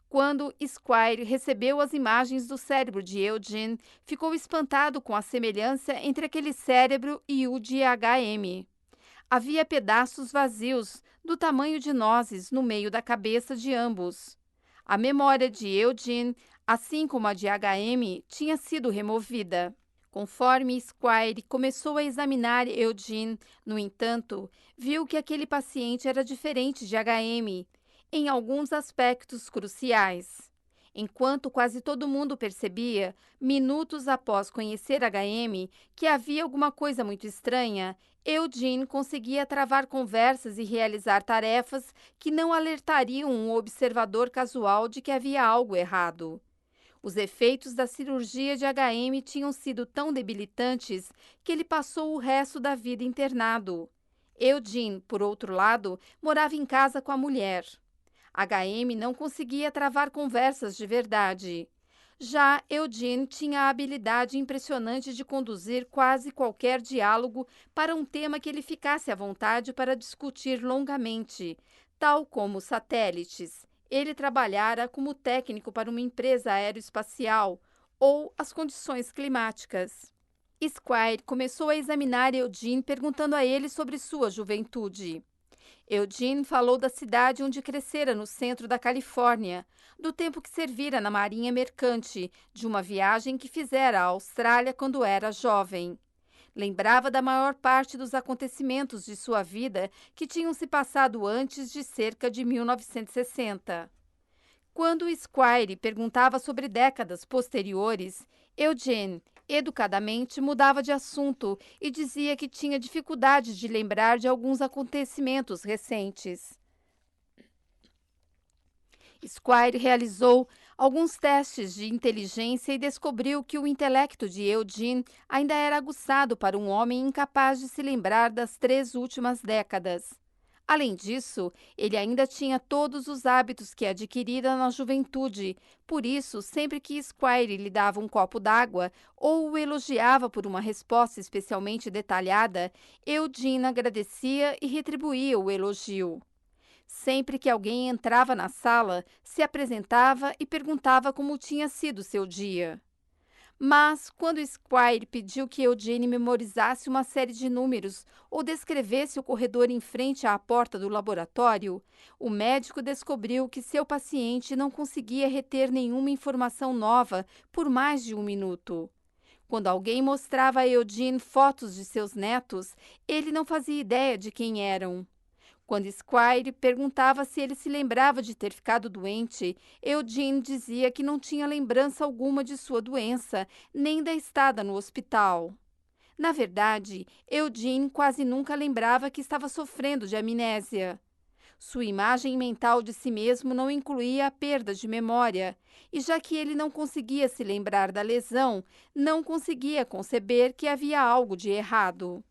Quando Squire recebeu as imagens do cérebro de Eugene, ficou espantado com a semelhança entre aquele cérebro e o de HM. Havia pedaços vazios, do tamanho de nozes, no meio da cabeça de ambos. A memória de Eugene, assim como a de HM, tinha sido removida. Conforme Squire começou a examinar Eugene, no entanto, viu que aquele paciente era diferente de HM em alguns aspectos cruciais. Enquanto quase todo mundo percebia, minutos após conhecer HM, que havia alguma coisa muito estranha, Eugene conseguia travar conversas e realizar tarefas que não alertariam um observador casual de que havia algo errado. Os efeitos da cirurgia de HM tinham sido tão debilitantes que ele passou o resto da vida internado. Eugene, por outro lado, morava em casa com a mulher. HM não conseguia travar conversas de verdade. Já Eugene tinha a habilidade impressionante de conduzir quase qualquer diálogo para um tema que ele ficasse à vontade para discutir longamente, tal como satélites. Ele trabalhara como técnico para uma empresa aeroespacial ou as condições climáticas. Squire começou a examinar Eugene perguntando a ele sobre sua juventude. Eugene falou da cidade onde crescera no centro da Califórnia, do tempo que servira na marinha mercante, de uma viagem que fizera à Austrália quando era jovem. Lembrava da maior parte dos acontecimentos de sua vida que tinham se passado antes de cerca de 1960. Quando Squire perguntava sobre décadas posteriores, Eugene, educadamente, mudava de assunto e dizia que tinha dificuldade de lembrar de alguns acontecimentos recentes. Squire realizou alguns testes de inteligência e descobriu que o intelecto de Eugene ainda era aguçado para um homem incapaz de se lembrar das 3 últimas décadas. Além disso, ele ainda tinha todos os hábitos que adquirira na juventude. Por isso, sempre que Squire lhe dava um copo d'água ou o elogiava por uma resposta especialmente detalhada, Eugene agradecia e retribuía o elogio. Sempre que alguém entrava na sala, se apresentava e perguntava como tinha sido seu dia. Mas, quando Squire pediu que Eugene memorizasse uma série de números ou descrevesse o corredor em frente à porta do laboratório, o médico descobriu que seu paciente não conseguia reter nenhuma informação nova por mais de um minuto. Quando alguém mostrava a Eugene fotos de seus netos, ele não fazia ideia de quem eram. Quando Squire perguntava se ele se lembrava de ter ficado doente, Eugene dizia que não tinha lembrança alguma de sua doença, nem da estada no hospital. Na verdade, Eugene quase nunca lembrava que estava sofrendo de amnésia. Sua imagem mental de si mesmo não incluía a perda de memória, e já que ele não conseguia se lembrar da lesão, não conseguia conceber que havia algo de errado.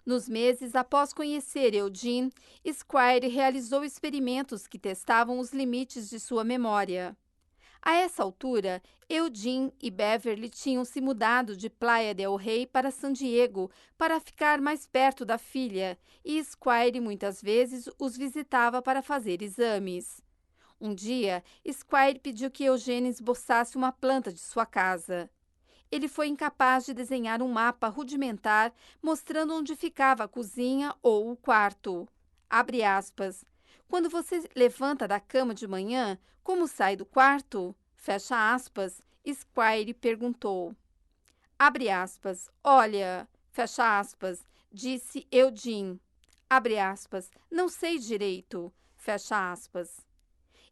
Nos meses após conhecer Eugene, Squire realizou experimentos que testavam os limites de sua memória. A essa altura, Eugene e Beverly tinham se mudado de Playa del Rey para San Diego para ficar mais perto da filha, e Squire muitas vezes os visitava para fazer exames. Um dia, Squire pediu que Eugene esboçasse uma planta de sua casa. Ele foi incapaz de desenhar um mapa rudimentar mostrando onde ficava a cozinha ou o quarto. Abre aspas. Quando você levanta da cama de manhã, como sai do quarto? Fecha aspas. Squire perguntou. Abre aspas. Olha, fecha aspas, disse Eugene. Abre aspas. Não sei direito. Fecha aspas.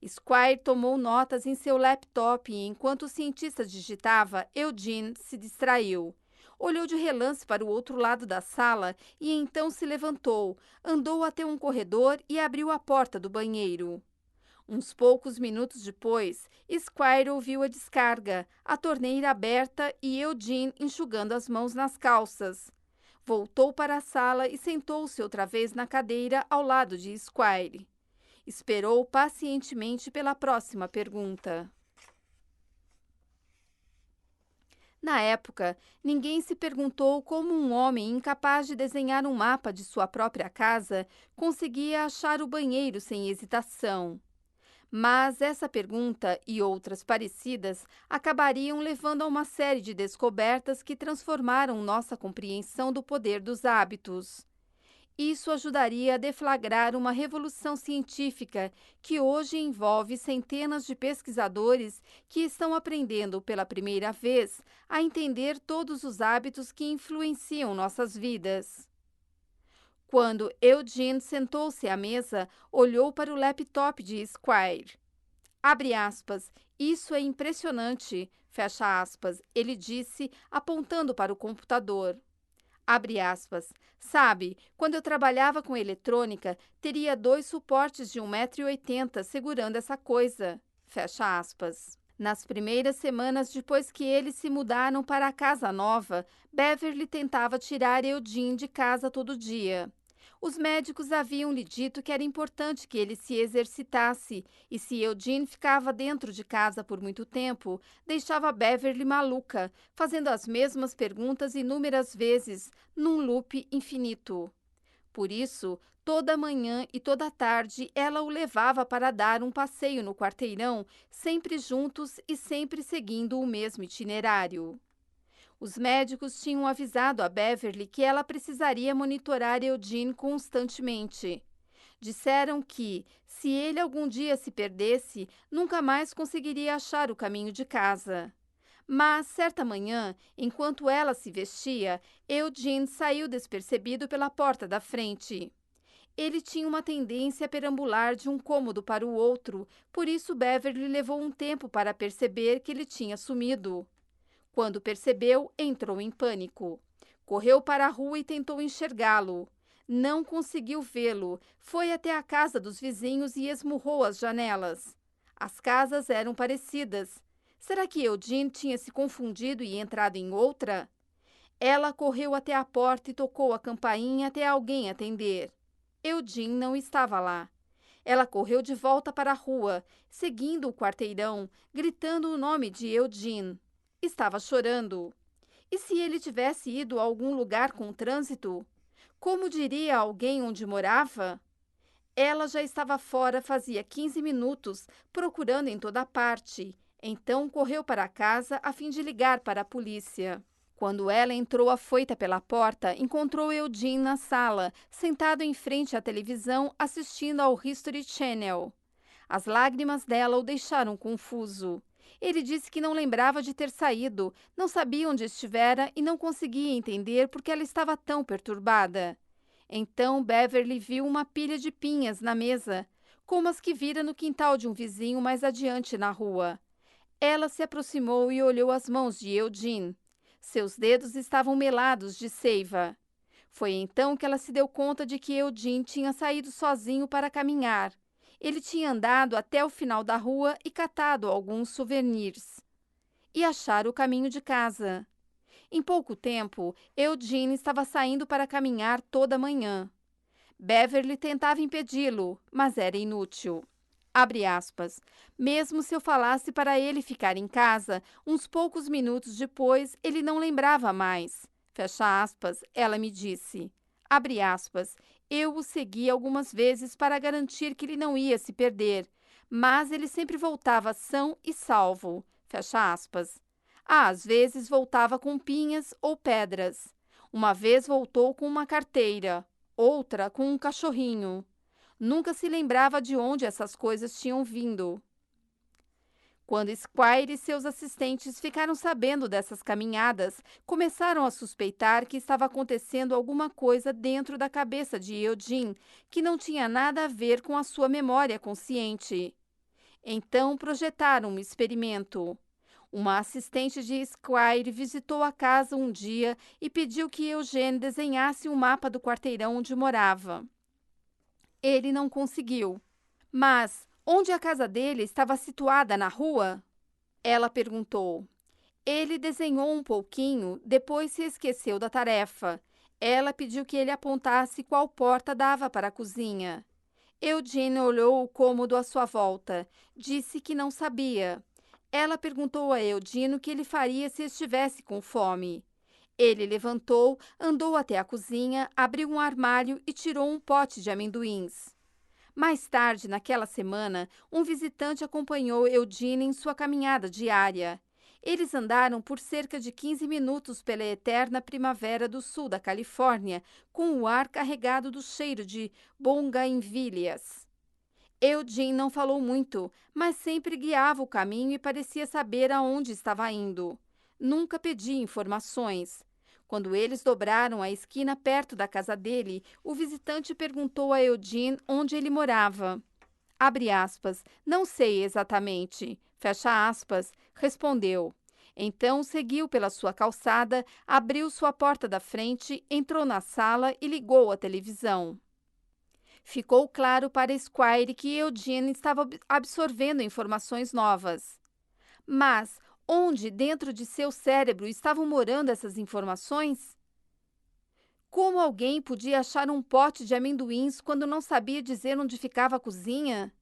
Squire tomou notas em seu laptop e, enquanto o cientista digitava, Eugene se distraiu. Olhou de relance para o outro lado da sala e então se levantou, andou até um corredor e abriu a porta do banheiro. Uns poucos minutos depois, Squire ouviu a descarga, a torneira aberta e Eugene enxugando as mãos nas calças. Voltou para a sala e sentou-se outra vez na cadeira ao lado de Squire. Esperou pacientemente pela próxima pergunta. Na época, ninguém se perguntou como um homem incapaz de desenhar um mapa de sua própria casa conseguia achar o banheiro sem hesitação. Mas essa pergunta e outras parecidas acabariam levando a uma série de descobertas que transformaram nossa compreensão do poder dos hábitos. Isso ajudaria a deflagrar uma revolução científica que hoje envolve centenas de pesquisadores que estão aprendendo pela primeira vez a entender todos os hábitos que influenciam nossas vidas. Quando Eugene sentou-se à mesa, olhou para o laptop de Squire. Abre aspas, isso é impressionante, fecha aspas, ele disse, apontando para o computador. Abre aspas. Sabe, quando eu trabalhava com eletrônica, teria dois suportes de 1,80 m segurando essa coisa. Fecha aspas. Nas primeiras semanas depois que eles se mudaram para a casa nova, Beverly tentava tirar Eugene de casa todo dia. Os médicos haviam lhe dito que era importante que ele se exercitasse, e se Eugene ficava dentro de casa por muito tempo, deixava Beverly maluca, fazendo as mesmas perguntas inúmeras vezes, num loop infinito. Por isso, toda manhã e toda tarde ela o levava para dar um passeio no quarteirão, sempre juntos e sempre seguindo o mesmo itinerário. Os médicos tinham avisado a Beverly que ela precisaria monitorar Eugene constantemente. Disseram que, se ele algum dia se perdesse, nunca mais conseguiria achar o caminho de casa. Mas, certa manhã, enquanto ela se vestia, Eugene saiu despercebido pela porta da frente. Ele tinha uma tendência a perambular de um cômodo para o outro, por isso Beverly levou um tempo para perceber que ele tinha sumido. Quando percebeu, entrou em pânico. Correu para a rua e tentou enxergá-lo. Não conseguiu vê-lo. Foi até a casa dos vizinhos e esmurrou as janelas. As casas eram parecidas. Será que Eugene tinha se confundido e entrado em outra? Ela correu até a porta e tocou a campainha até alguém atender. Eugene não estava lá. Ela correu de volta para a rua, seguindo o quarteirão, gritando o nome de Eugene. Estava chorando. E se ele tivesse ido a algum lugar com trânsito? Como diria alguém onde morava? Ela já estava fora fazia 15 minutos, procurando em toda parte. Então correu para casa a fim de ligar para a polícia. Quando ela entrou afoita pela porta, encontrou Eugene na sala, sentado em frente à televisão, assistindo ao History Channel. As lágrimas dela o deixaram confuso. Ele disse que não lembrava de ter saído, não sabia onde estivera e não conseguia entender por que ela estava tão perturbada. Então Beverly viu uma pilha de pinhas na mesa, como as que vira no quintal de um vizinho mais adiante na rua. Ela se aproximou e olhou as mãos de Eugene. Seus dedos estavam melados de seiva. Foi então que ela se deu conta de que Eugene tinha saído sozinho para caminhar. Ele tinha andado até o final da rua e catado alguns souvenirs. E achar o caminho de casa. Em pouco tempo, Eugene estava saindo para caminhar toda manhã. Beverly tentava impedi-lo, mas era inútil. Abre aspas. Mesmo se eu falasse para ele ficar em casa, uns poucos minutos depois, ele não lembrava mais. Fecha aspas, ela me disse. Abre aspas. Eu o segui algumas vezes para garantir que ele não ia se perder, mas ele sempre voltava são e salvo. Fecha aspas. Às vezes voltava com pinhas ou pedras. Uma vez voltou com uma carteira, outra com um cachorrinho. Nunca se lembrava de onde essas coisas tinham vindo. Quando Squire e seus assistentes ficaram sabendo dessas caminhadas, começaram a suspeitar que estava acontecendo alguma coisa dentro da cabeça de Eugene que não tinha nada a ver com a sua memória consciente. Então projetaram um experimento. Uma assistente de Squire visitou a casa um dia e pediu que Eugene desenhasse um mapa do quarteirão onde morava. Ele não conseguiu. Mas onde a casa dele estava situada na rua? Ela perguntou. Ele desenhou um pouquinho, depois se esqueceu da tarefa. Ela pediu que ele apontasse qual porta dava para a cozinha. Eugene olhou o cômodo à sua volta. Disse que não sabia. Ela perguntou a Eugene o que ele faria se estivesse com fome. Ele levantou, andou até a cozinha, abriu um armário e tirou um pote de amendoins. Mais tarde, naquela semana, um visitante acompanhou Eugene em sua caminhada diária. Eles andaram por cerca de 15 minutos pela eterna primavera do sul da Califórnia, com o ar carregado do cheiro de bougainvilleas. Eugene não falou muito, mas sempre guiava o caminho e parecia saber aonde estava indo. Nunca pedia informações. Quando eles dobraram a esquina perto da casa dele, o visitante perguntou a Eugene onde ele morava. Abre aspas, não sei exatamente, fecha aspas, respondeu. Então seguiu pela sua calçada, abriu sua porta da frente, entrou na sala e ligou a televisão. Ficou claro para Squire que Eugene estava absorvendo informações novas. Mas onde dentro de seu cérebro estavam morando essas informações? Como alguém podia achar um pote de amendoins quando não sabia dizer onde ficava a cozinha?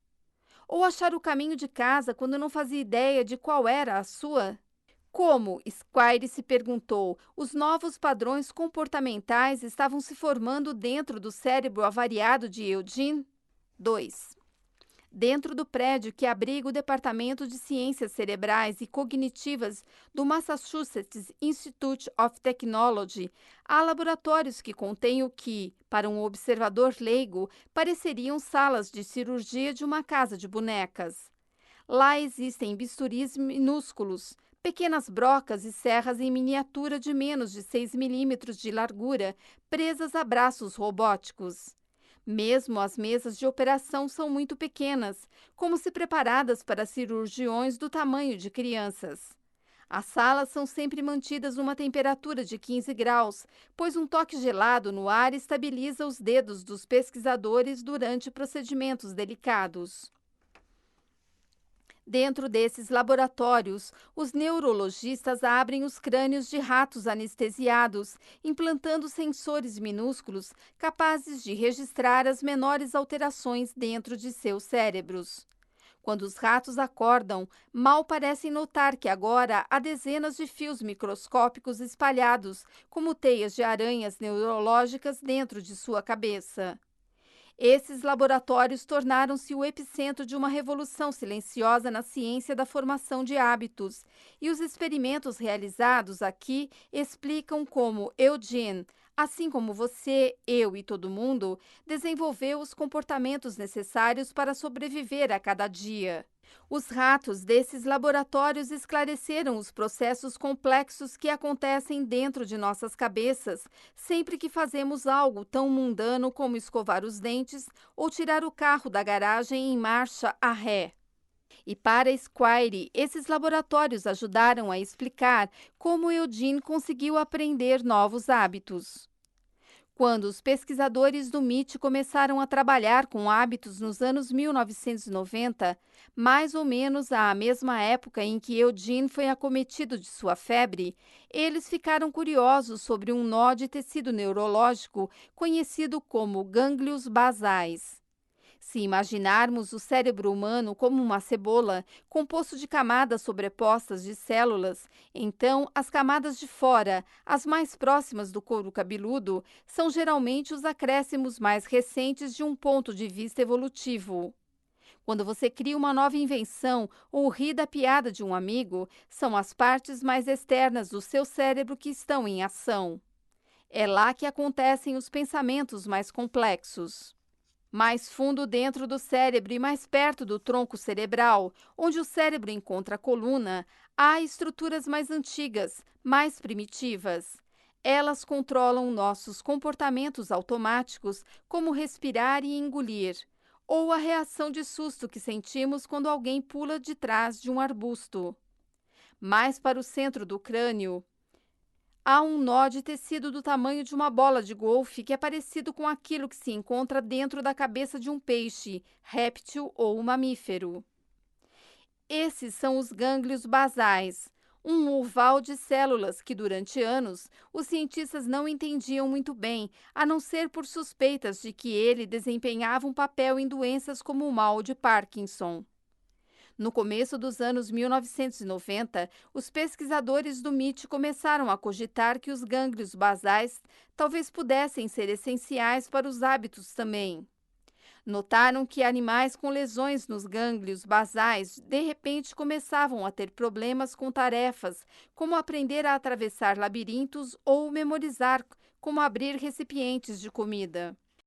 Ou achar o caminho de casa quando não fazia ideia de qual era a sua? Como, Squire se perguntou, os novos padrões comportamentais estavam se formando dentro do cérebro avariado de Eugene? 2. Dentro do prédio que abriga o Departamento de Ciências Cerebrais e Cognitivas do Massachusetts Institute of Technology, há laboratórios que contêm o que, para um observador leigo, pareceriam salas de cirurgia de uma casa de bonecas. Lá existem bisturis minúsculos, pequenas brocas e serras em miniatura de menos de 6 milímetros de largura, presas a braços robóticos. Mesmo as mesas de operação são muito pequenas, como se preparadas para cirurgiões do tamanho de crianças. As salas são sempre mantidas numa temperatura de 15 graus, pois um toque gelado no ar estabiliza os dedos dos pesquisadores durante procedimentos delicados. Dentro desses laboratórios, os neurologistas abrem os crânios de ratos anestesiados, implantando sensores minúsculos capazes de registrar as menores alterações dentro de seus cérebros. Quando os ratos acordam, mal parecem notar que agora há dezenas de fios microscópicos espalhados, como teias de aranhas neurológicas dentro de sua cabeça. Esses laboratórios tornaram-se o epicentro de uma revolução silenciosa na ciência da formação de hábitos, e os experimentos realizados aqui explicam como Eugene, assim como você, eu e todo mundo, desenvolveu os comportamentos necessários para sobreviver a cada dia. Os ratos desses laboratórios esclareceram os processos complexos que acontecem dentro de nossas cabeças sempre que fazemos algo tão mundano como escovar os dentes ou tirar o carro da garagem em marcha a ré. E para Squire, esses laboratórios ajudaram a explicar como Eugene conseguiu aprender novos hábitos. Quando os pesquisadores do MIT começaram a trabalhar com hábitos nos anos 1990, mais ou menos à mesma época em que Eugene foi acometido de sua febre, eles ficaram curiosos sobre um nó de tecido neurológico conhecido como gânglios basais. Se imaginarmos o cérebro humano como uma cebola, composto de camadas sobrepostas de células, então as camadas de fora, as mais próximas do couro cabeludo, são geralmente os acréscimos mais recentes de um ponto de vista evolutivo. Quando você cria uma nova invenção ou ri da piada de um amigo, são as partes mais externas do seu cérebro que estão em ação. É lá que acontecem os pensamentos mais complexos. Mais fundo dentro do cérebro e mais perto do tronco cerebral, onde o cérebro encontra a coluna, há estruturas mais antigas, mais primitivas. Elas controlam nossos comportamentos automáticos, como respirar e engolir, ou a reação de susto que sentimos quando alguém pula de trás de um arbusto. Mais para o centro do crânio, há um nó de tecido do tamanho de uma bola de golfe que é parecido com aquilo que se encontra dentro da cabeça de um peixe, réptil ou mamífero. Esses são os gânglios basais, um oval de células que, durante anos, os cientistas não entendiam muito bem, a não ser por suspeitas de que ele desempenhava um papel em doenças como o mal de Parkinson. No começo dos anos 1990, os pesquisadores do MIT começaram a cogitar que os gânglios basais talvez pudessem ser essenciais para os hábitos também. Notaram que animais com lesões nos gânglios basais de repente começavam a ter problemas com tarefas, como aprender a atravessar labirintos ou memorizar como abrir recipientes de comida.